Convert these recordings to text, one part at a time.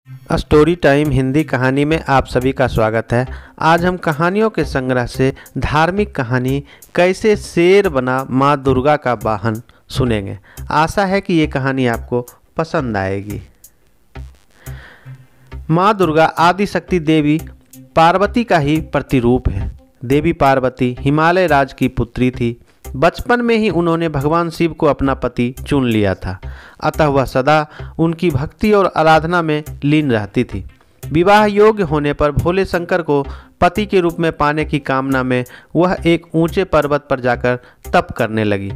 Story time Hindi कहानी में आप सभी का स्वागत है। आज हम कहानियों के संग्रह से धार्मिक कहानी कैसे शेर बना माँ दुर्गा का वाहन सुनेंगे। आशा है कि ये कहानी आपको पसंद आएगी। माँ दुर्गा आदिशक्ति देवी पार्वती का ही प्रतिरूप है। देवी पार्वती हिमालय राज की पुत्री थी। बचपन में ही उन्होंने भगवान शिव को अपना पति चुन लिया था, अतः वह सदा उनकी भक्ति और आराधना में लीन रहती थी। विवाह योग्य होने पर भोले शंकर को पति के रूप में पाने की कामना में वह एक ऊंचे पर्वत पर जाकर तप करने लगी।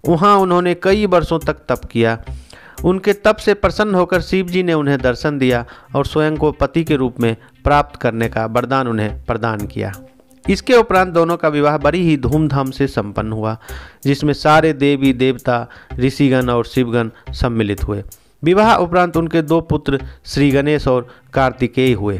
वहां उन्होंने कई वर्षों तक तप किया। उनके तप से प्रसन्न होकर शिव जी ने उन्हें दर्शन दिया और स्वयं को पति के रूप में प्राप्त करने का वरदान उन्हें प्रदान किया। इसके उपरांत दोनों का विवाह बड़ी ही धूमधाम से संपन्न हुआ, जिसमें सारे देवी देवता, ऋषिगण और शिवगण सम्मिलित हुए। विवाह उपरांत उनके दो पुत्र श्री गणेश और कार्तिकेय हुए।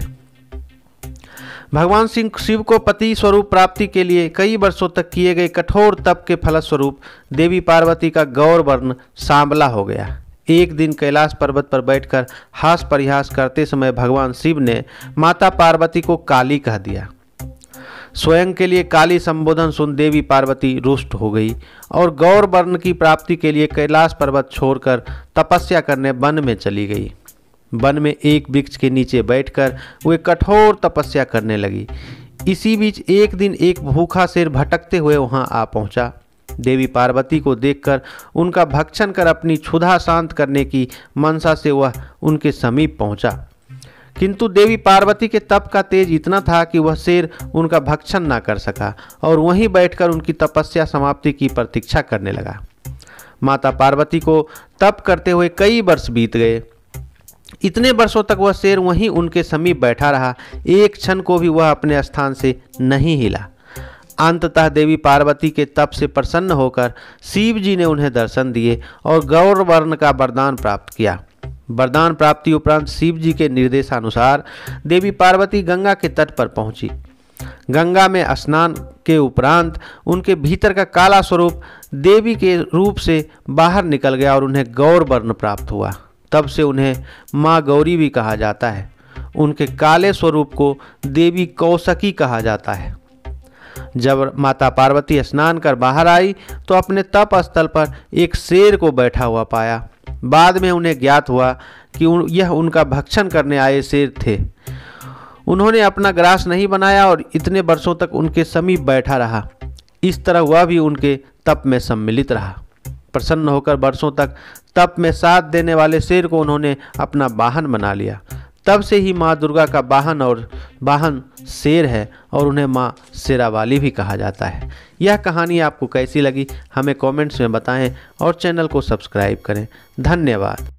भगवान शिव को पति स्वरूप प्राप्ति के लिए कई वर्षों तक किए गए कठोर तप के फलस्वरूप देवी पार्वती का गौर वर्ण सांवला हो गया। एक दिन कैलाश पर्वत पर बैठकर हास परिहास करते समय भगवान शिव ने माता पार्वती को काली कह दिया। स्वयं के लिए काली संबोधन सुन देवी पार्वती रुष्ट हो गई और गौर वर्ण की प्राप्ति के लिए कैलाश पर्वत छोड़कर तपस्या करने वन में चली गई। वन में एक वृक्ष के नीचे बैठकर वे कठोर तपस्या करने लगी। इसी बीच एक दिन एक भूखा शेर भटकते हुए वहां आ पहुंचा। देवी पार्वती को देखकर उनका भक्षण कर अपनी क्षुधा शांत करने की मनसा से वह उनके समीप पहुंचा, किंतु देवी पार्वती के तप का तेज इतना था कि वह शेर उनका भक्षण ना कर सका और वहीं बैठकर उनकी तपस्या समाप्ति की प्रतीक्षा करने लगा। माता पार्वती को तप करते हुए कई वर्ष बीत गए। इतने वर्षों तक वह शेर वहीं उनके समीप बैठा रहा, एक क्षण को भी वह अपने स्थान से नहीं हिला। अंततः देवी पार्वती के तप से प्रसन्न होकर शिव जी ने उन्हें दर्शन दिए और गौर वर्ण का वरदान प्राप्त किया। वरदान प्राप्ति उपरांत शिव जी के निर्देशानुसार देवी पार्वती गंगा के तट पर पहुंची। गंगा में स्नान के उपरांत उनके भीतर का काला स्वरूप देवी के रूप से बाहर निकल गया और उन्हें गौर वर्ण प्राप्त हुआ। तब से उन्हें माँ गौरी भी कहा जाता है। उनके काले स्वरूप को देवी कौशकी कहा जाता है। जब माता पार्वती स्नान कर बाहर आई तो अपने तप स्थल पर एक शेर को बैठा हुआ पाया। बाद में उन्हें ज्ञात हुआ कि यह उनका भक्षण करने आए शेर थे। उन्होंने अपना ग्रास नहीं बनाया और इतने वर्षों तक उनके समीप बैठा रहा। इस तरह वह भी उनके तप में सम्मिलित रहा। प्रसन्न होकर वर्षों तक तप में साथ देने वाले शेर को उन्होंने अपना वाहन बना लिया। तब से ही माँ दुर्गा का वाहन शेर है और उन्हें माँ शेरावाली भी कहा जाता है। यह कहानी आपको कैसी लगी हमें कमेंट्स में बताएं और चैनल को सब्सक्राइब करें। धन्यवाद।